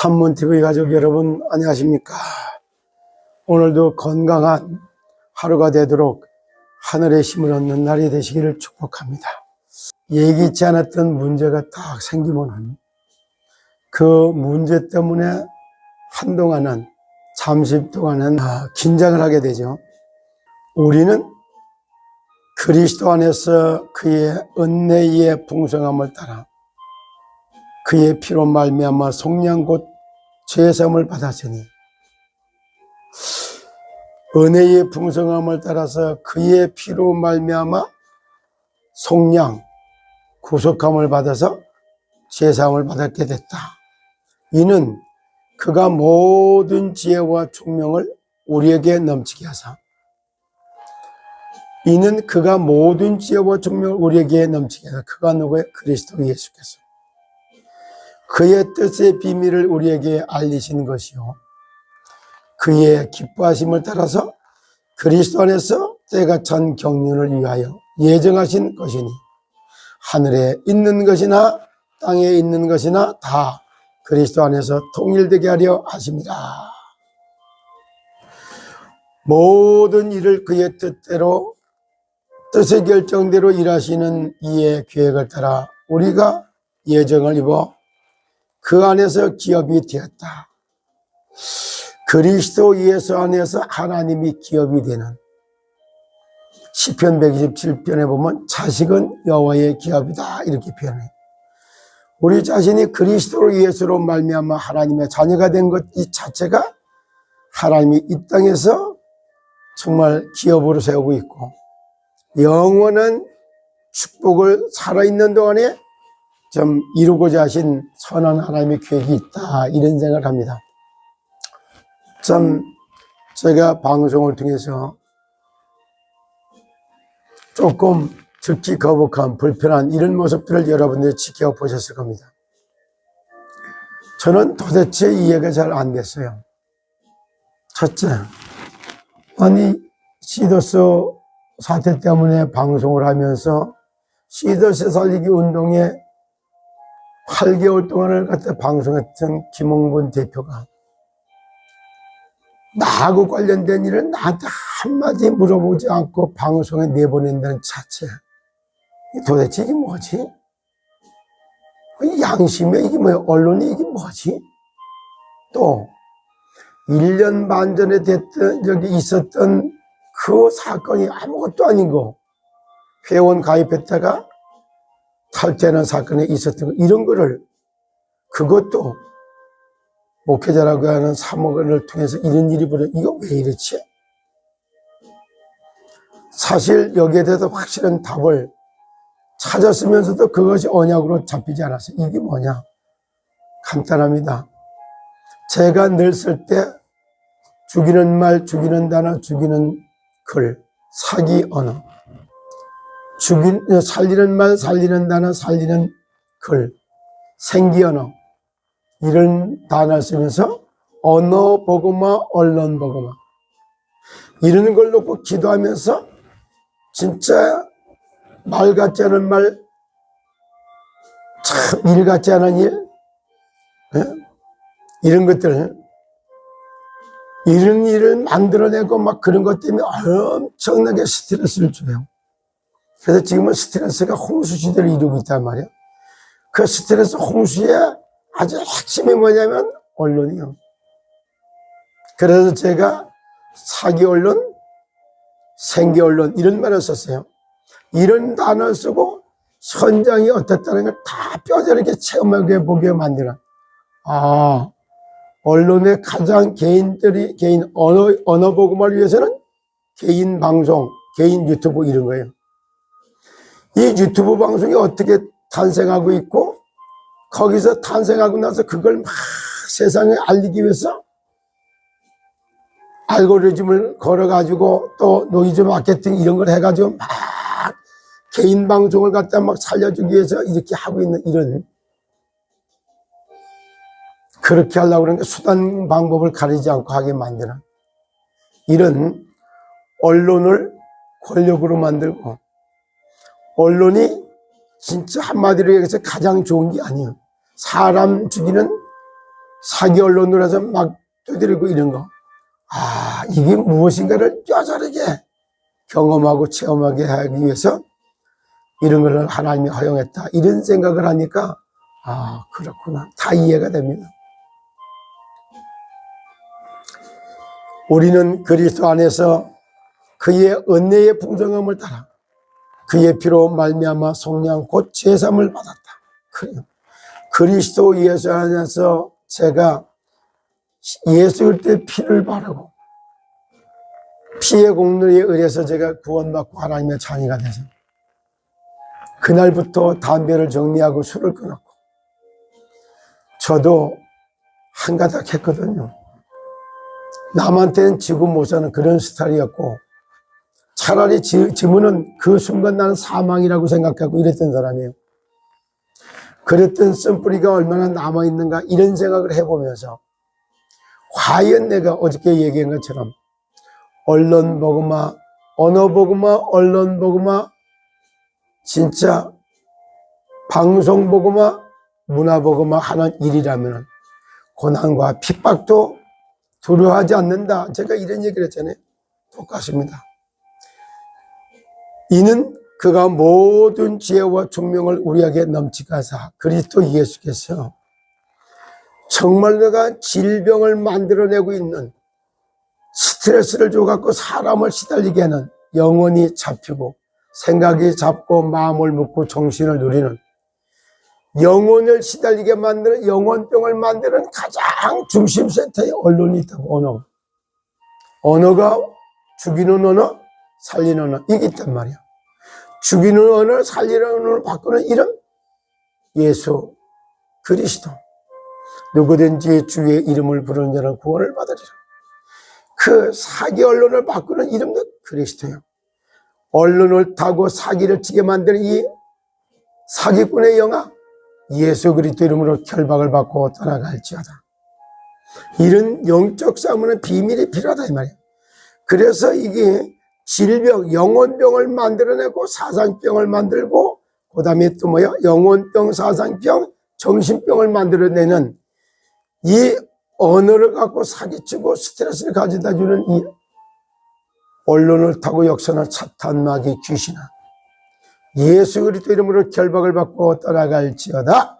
산문TV 가족 여러분 안녕하십니까? 오늘도 건강한 하루가 되도록 하늘의 힘을 얻는 날이 되시기를 축복합니다. 예기치 않았던 문제가 딱 생기면은 그 문제 때문에 한동안은 잠시 동안은 긴장을 하게 되죠. 우리는 그리스도 안에서 그의 은혜의 풍성함을 따라 그의 피로 말미암아 속량 곧 죄사함을 받았으니 은혜의 풍성함을 따라서 그의 피로 말미암아 속량 구속함을 받아서 죄사함을 받게 됐다. 이는 그가 모든 지혜와 총명을 우리에게 넘치게 하사 이는 그가 모든 지혜와 총명을 우리에게 넘치게 하사 그가 누구예요? 그리스도 예수께서 그의 뜻의 비밀을 우리에게 알리신 것이요 그의 기뻐하심을 따라서 그리스도 안에서 때가 찬 경륜을 위하여 예정하신 것이니 하늘에 있는 것이나 땅에 있는 것이나 다 그리스도 안에서 통일되게 하려 하십니다. 모든 일을 그의 뜻대로 뜻의 결정대로 일하시는 이의 계획을 따라 우리가 예정을 입어 그 안에서 기업이 되었다. 그리스도 예수 안에서 하나님이 기업이 되는 시편 127편에 보면 자식은 여호와의 기업이다 이렇게 표현해요. 우리 자신이 그리스도 예수로 말미암아 하나님의 자녀가 된 것 이 자체가 하나님이 이 땅에서 정말 기업으로 세우고 있고 영원한 축복을 살아있는 동안에 좀 이루고자 하신 선한 하나님의 계획이 있다 이런 생각을 합니다. 참 제가 방송을 통해서 조금 듣기 거북한 불편한 이런 모습들을 여러분들이 지켜보셨을 겁니다. 저는 도대체 이해가 잘 안 됐어요. 첫째, 아니 시더스 사태 때문에 방송을 하면서 시더스 살리기 운동에 8개월 동안을 갖다 방송했던 김홍근 대표가 나하고 관련된 일을 나한테 한마디 물어보지 않고 방송에 내보낸다는 자체 도대체 이게 뭐지? 양심에 이게 뭐야? 언론이 이게 뭐지? 또 1년 반 전에 있었던 그 사건이 아무것도 아닌 거 회원 가입했다가 탈퇴하는 사건에 있었던 거 이런 거를 그것도 목회자라고 하는 사목을 통해서 이런 일이 벌어져 이거 왜 이렇지? 사실 여기에 대해서 확실한 답을 찾았으면서도 그것이 언약으로 잡히지 않았어요. 이게 뭐냐? 간단합니다. 제가 늘 쓸 때 죽이는 말, 죽이는 단어, 죽이는 글, 사기 언어 살리는 말, 살리는 단어, 살리는 글, 생기 언어 이런 단어를 쓰면서 언어 보고마, 언론 보고마 이런 걸 놓고 기도하면서 진짜 말 같지 않은 말, 참 일 같지 않은 일 이런 것들 이런 일을 만들어내고 막 그런 것 때문에 엄청나게 스트레스를 줘요. 그래서 지금은 스트레스가 홍수 시대를 이루고 있단 말이에요. 그 스트레스 홍수의 아주 핵심이 뭐냐면 언론이요. 그래서 제가 사기 언론, 생기 언론 이런 말을 썼어요. 이런 단어를 쓰고 현장이 어떻다는 걸 다 뼈저리게 체험하게 보게 만드는 언론의 가장 개인 언어 보고만을 위해서는 개인 방송, 개인 유튜브 이런 거예요. 이 유튜브 방송이 어떻게 탄생하고 있고 거기서 탄생하고 나서 그걸 막 세상에 알리기 위해서 알고리즘을 걸어가지고 또 노이즈 마케팅 이런 걸 해가지고 막 개인 방송을 갖다 막 살려주기 위해서 이렇게 하고 있는 이런 그렇게 하려고 그러니까 수단 방법을 가리지 않고 하게 만드는 이런 언론을 권력으로 만들고 언론이 진짜 한마디로 얘기해서 가장 좋은 게 아니에요. 사람 죽이는 사기 언론으로 해서 막 두드리고 이런 거. 아, 이게 무엇인가를 뼈저리게 경험하고 체험하게 하기 위해서 이런 걸 하나님이 허용했다. 이런 생각을 하니까, 아, 그렇구나. 다 이해가 됩니다. 우리는 그리스도 안에서 그의 은혜의 풍성함을 따라 그의 피로 말미암아 속량 곧 제삼을 받았다. 그리스도 예수 안에서 제가 예수 그리스도의 피를 바르고 피의 공로에 의해서 제가 구원받고 하나님의 자녀가 돼서 그날부터 담배를 정리하고 술을 끊었고 저도 한가닥 했거든요. 남한테는 지고 못 사는 그런 스타일이었고 차라리 지면은 그 순간 나는 사망이라고 생각하고 이랬던 사람이에요. 그랬던 쓴뿌리가 얼마나 남아있는가 이런 생각을 해보면서 과연 내가 어저께 얘기한 것처럼 언론 보고마, 언어 보고마, 언론 보고마, 진짜 방송 보고마, 문화 보고마 하는 일이라면 고난과 핍박도 두려워하지 않는다. 제가 이런 얘기를 했잖아요. 똑같습니다. 이는 그가 모든 지혜와 총명을 우리에게 넘치게 하사 그리스도 예수께서 정말 내가 질병을 만들어내고 있는 스트레스를 줘갖고 사람을 시달리게 하는 영혼이 잡히고 생각이 잡고 마음을 먹고 정신을 누리는 영혼을 시달리게 만드는 영혼병을 만드는 가장 중심 센터에 언론이 있다고. 언어가 죽이는 언어, 살리는 언어 이게 있단 말이야. 죽이는 언어, 살리는 언어를 바꾸는 이름 예수 그리스도. 누구든지 주의 이름을 부르는 자는 구원을 받으리라. 그 사기 언론을 바꾸는 이름도 그리스도예요. 언론을 타고 사기를 치게 만드는 이 사기꾼의 영아 예수 그리스도 이름으로 결박을 받고 떠나갈지어다. 이런 영적 싸움은 비밀이 필요하다 이 말이에요. 그래서 이게 질병, 영혼병을 만들어내고 사상병을 만들고 그 다음에 또 뭐야? 영혼병, 사상병, 정신병을 만들어내는 이 언어를 갖고 사기치고 스트레스를 가져다 주는 이 언론을 타고 역사는 사탄 마귀 귀신아 예수 그리스도 이름으로 결박을 받고 떠나갈지어다.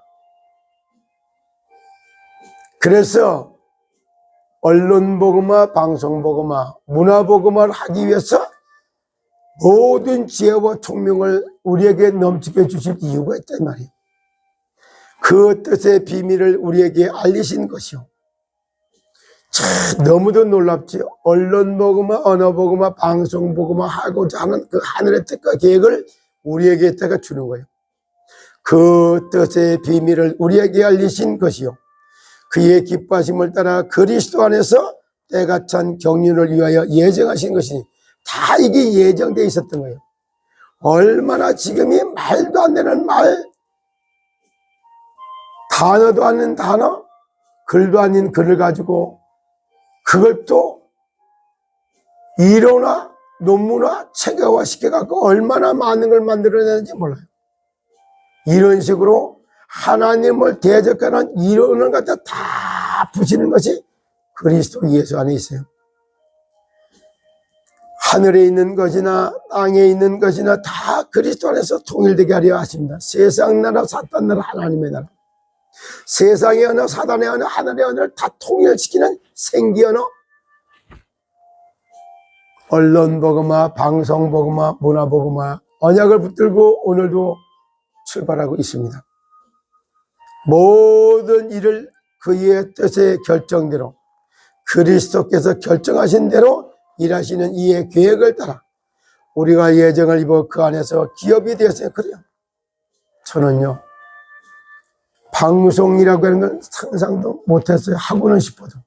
그래서 언론 보고마, 방송 보고마, 문화 보고마를 하기 위해서 모든 지혜와 총명을 우리에게 넘치게 주실 이유가 있단 말이에요. 그 뜻의 비밀을 우리에게 알리신 것이요. 참 너무도 놀랍지요. 언론 보고마, 언어 보고마, 방송 보고마 하고자 하는 그 하늘의 뜻과 계획을 우리에게 있다가 주는 거예요. 그 뜻의 비밀을 우리에게 알리신 것이요. 그의 기뻐하심을 따라 그리스도 안에서 때가 찬 경륜을 위하여 예정하신 것이니 다 이게 예정되어 있었던 거예요. 얼마나 지금이 말도 안 되는 말, 단어도 아닌 단어, 글도 아닌 글을 가지고 그걸 또 이론화, 논문화, 체계화 시켜갖고 얼마나 많은 걸 만들어내는지 몰라요. 이런 식으로 하나님을 대적하는 이론을 갖다 다 부시는 것이 그리스도 예수 안에 있어요. 하늘에 있는 것이나 땅에 있는 것이나 다 그리스도 안에서 통일되게 하려 하십니다. 세상 나라, 사탄 나라, 하나님의 나라. 세상의 언어, 사단의 언어, 하늘의 언어를 다 통일시키는 생기 언어. 언론 보고마, 방송 보고마, 문화 보고마 언약을 붙들고 오늘도 출발하고 있습니다. 모든 일을 그의 뜻의 결정대로 그리스도께서 결정하신 대로 일하시는 이의 계획을 따라 우리가 예정을 입어 그 안에서 기업이 되었어요. 그래요. 저는요 방송이라고 하는 건 상상도 못했어요. 하고는 싶어도.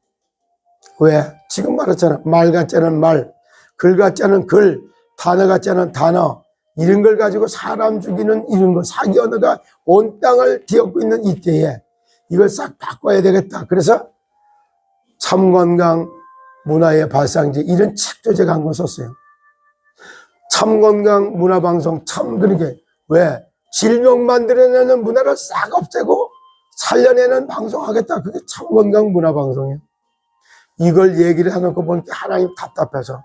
왜? 지금 말했잖아. 말 같지 않은 말, 글 같지 않은 글, 단어 같지 않은 단어 이런 걸 가지고 사람 죽이는 이런 거 사기 언어가 온 땅을 뒤엎고 있는 이때에 이걸 싹 바꿔야 되겠다. 그래서 참건강 문화의 발상지 이런 책도 제가 한 권 썼어요. 참건강 문화방송 참 그러게 왜 질병 만들어내는 문화를 싹 없애고 살려내는 방송하겠다. 그게 참건강 문화방송이에요. 이걸 얘기를 해놓고 보니까 하나님 답답해서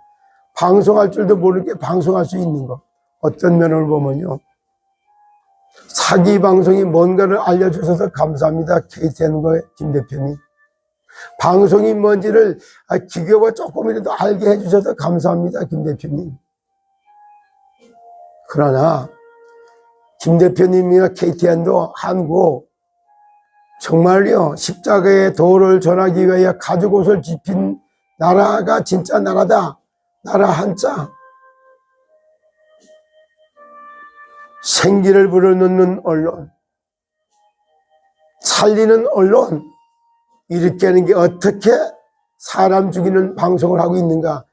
방송할 줄도 모르게 방송할 수 있는 거. 어떤 면을 보면요, 사기 방송이 뭔가를 알려주셔서 감사합니다. KTN과 김 대표님. 방송이 뭔지를 기교가 조금이라도 알게 해주셔서 감사합니다. 김 대표님. 그러나 김 대표님이나 KTN도 한국 정말요, 십자가의 도를 전하기 위하여 가죽 옷을 입힌 나라가 진짜 나라다. 나라 한자. 생기를 불어넣는 언론, 살리는 언론, 이렇게 하는 게 어떻게 사람 죽이는 방송을 하고 있는가.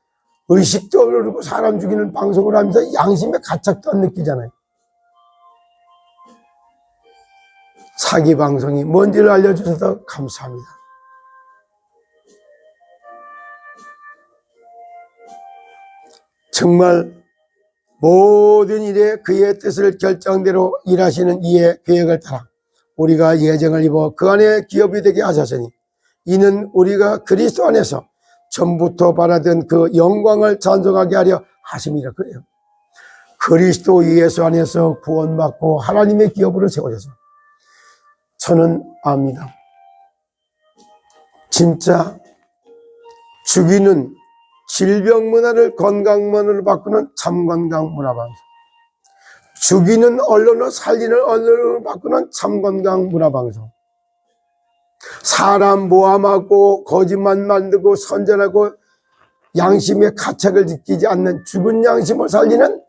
의식도 모르고 사람 죽이는 방송을 하면서 양심의 가책도 안 느끼잖아요. 사기 방송이 뭔지를 알려주셔서 감사합니다. 정말 모든 일에 그의 뜻을 결정대로 일하시는 이의 계획을 따라 우리가 예정을 입어 그 안에 기업이 되게 하셨으니 이는 우리가 그리스도 안에서 전부터 바라던 그 영광을 찬송하게 하려 하심이라. 그래요. 그리스도 예수 안에서 구원받고 하나님의 기업으로 세워져서 저는 압니다. 진짜 죽이는 질병 문화를 건강 문화로 바꾸는 참건강 문화방송, 죽이는 언론을 살리는 언론으로 바꾸는 참건강 문화방송, 사람 모함하고 거짓말 만들고 선전하고 양심의 가책을 느끼지 않는 죽은 양심을 살리는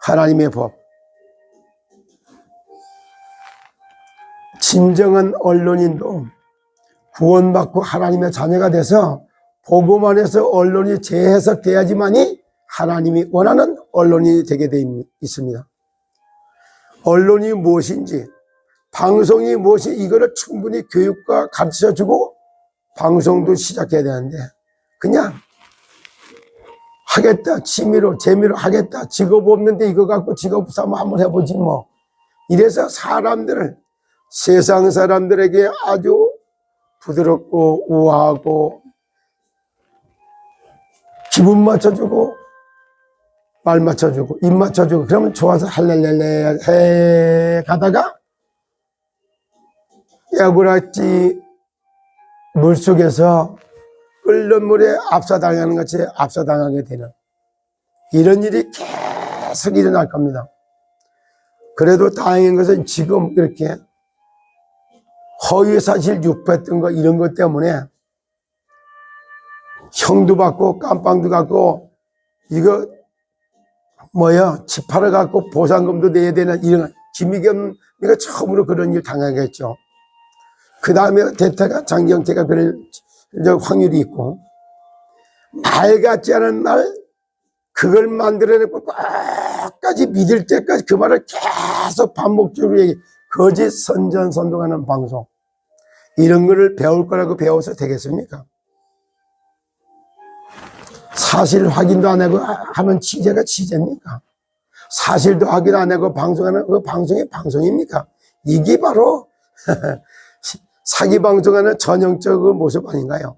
하나님의 법, 진정한 언론인도 구원받고 하나님의 자녀가 돼서 복음 안에서 언론이 재해석돼야지만이 하나님이 원하는 언론이 되게 되어 있습니다. 언론이 무엇인지, 방송이 무엇인지 이거를 충분히 교육과 가르쳐주고 방송도 시작해야 되는데 그냥 하겠다, 취미로 재미로 하겠다, 직업 없는데 이거 갖고 직업 삼아 한번 해보지 뭐, 이래서 사람들을, 세상 사람들에게 아주 부드럽고 우아하고 기분 맞춰주고 말 맞춰주고 입 맞춰주고 그러면 좋아서 할렐렐레 해 가다가 야구락지 물속에서 끓는 물에 압사당하는 것이 압사당하게 되는 이런 일이 계속 일어날 겁니다. 그래도 다행인 것은 지금 이렇게 허위사실 유포했던 거 이런 것 때문에 형도 받고 깜빵도 갖고 이거 집하러 갖고 보상금도 내야 되는 이런 김의겸이가 처음으로 그런 일 당하겠죠. 그 다음에 대태가 장경태가 그럴 확률이 있고 말 같지 않은 말 그걸 만들어내고 끝까지 믿을 때까지 그 말을 계속 반복적으로 얘기 거짓 선전선동하는 방송 이런 거를 배울 거라고 배워서 되겠습니까? 사실 확인도 안 하고 하는 취재가 취재입니까? 사실도 확인 안 하고 방송하는 그 방송이 방송입니까? 이게 바로 사기 방송하는 전형적인 모습 아닌가요?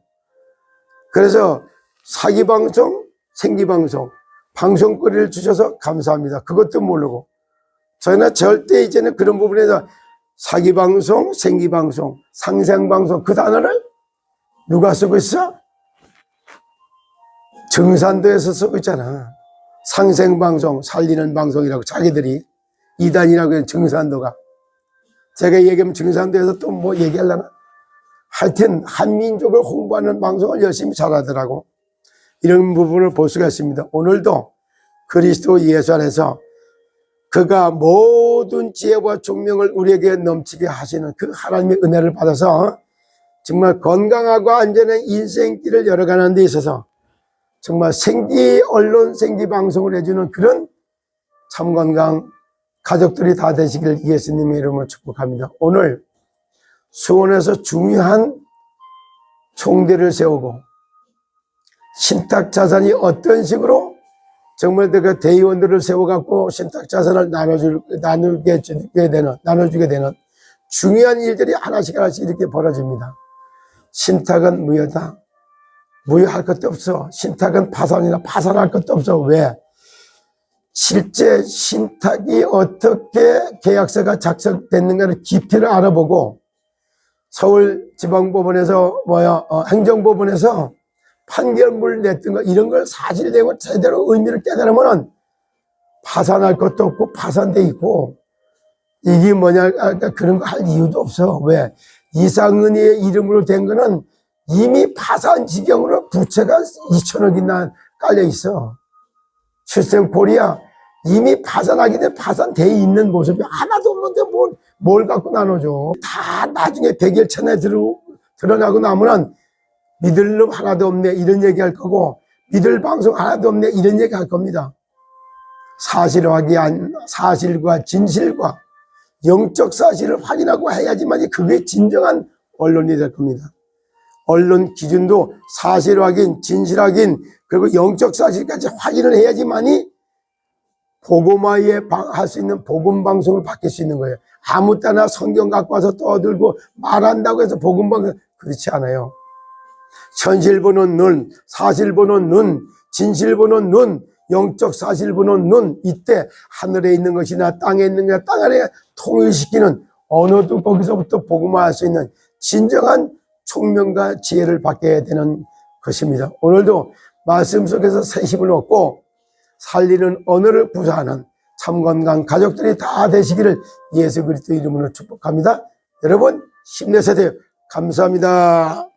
그래서 사기 방송, 생기 방송, 방송거리를 주셔서 감사합니다. 그것도 모르고 저희는 절대 이제는 그런 부분에서 사기 방송, 생기 방송, 상생 방송 그 단어를 누가 쓰고 있어? 정산도에서 쓰고 있잖아. 상생방송, 살리는 방송이라고 자기들이 이단이라고 해서 정산도가. 제가 얘기하면 정산도에서 또 뭐 얘기하려나? 하여튼 한민족을 홍보하는 방송을 열심히 잘하더라고. 이런 부분을 볼 수가 있습니다. 오늘도 그리스도 예수 안에서 그가 모든 지혜와 총명을 우리에게 넘치게 하시는 그 하나님의 은혜를 받아서 정말 건강하고 안전한 인생길을 열어가는 데 있어서 정말 생기 언론 생기 방송을 해주는 그런 참건강 가족들이 다 되시길 예수님의 이름으로 축복합니다. 오늘 수원에서 중요한 총대를 세우고 신탁 자산이 어떤 식으로 정말 내가 대의원들을 세워갖고 신탁 자산을 나눠주게 되는 중요한 일들이 하나씩 이렇게 벌어집니다. 신탁은 무효다. 무효할 것도 없어. 신탁은 파산이나 파산할 것도 없어. 왜? 실제 신탁이 어떻게 계약서가 작성됐는가를 깊이를 알아보고 서울지방법원에서 행정법원에서 판결문을 냈던 거 이런 걸 사실대로 제대로 의미를 깨달으면 파산할 것도 없고 파산돼 있고 이게 뭐냐 그런 거 할 이유도 없어. 왜? 이상은이의 이름으로 된 거는 이미 파산 지경으로 부채가 2천억이나 깔려 있어. 출생포리야 이미 파산하기 전에 파산돼 있는 모습이 하나도 없는데 뭘 갖고 나눠줘. 다 나중에 백일천에 드러나고 나면은 믿을 놈 하나도 없네 이런 얘기 할 거고 믿을 방송 하나도 없네 이런 얘기 할 겁니다. 사실과 진실과 영적 사실을 확인하고 해야지만 그게 진정한 언론이 될 겁니다. 언론 기준도 사실 확인, 진실 확인, 그리고 영적 사실까지 확인을 해야지만이 복음화에 할 수 있는 복음 방송을 바뀔 수 있는 거예요. 아무 때나 성경 갖고 와서 떠들고 말한다고 해서 복음 방송 그렇지 않아요. 현실 보는 눈, 사실 보는 눈, 진실 보는 눈, 영적 사실 보는 눈, 이때 하늘에 있는 것이나 땅에 있는 것이나 땅 안에 통일시키는 언어도 거기서부터 복음화할 수 있는 진정한 총명과 지혜를 받게 되는 것입니다. 오늘도 말씀 속에서 새 힘을 얻고 살리는 언어를 구사하는 참 건강 가족들이 다 되시기를 예수 그리스도 이름으로 축복합니다. 여러분 힘내세요. 감사합니다.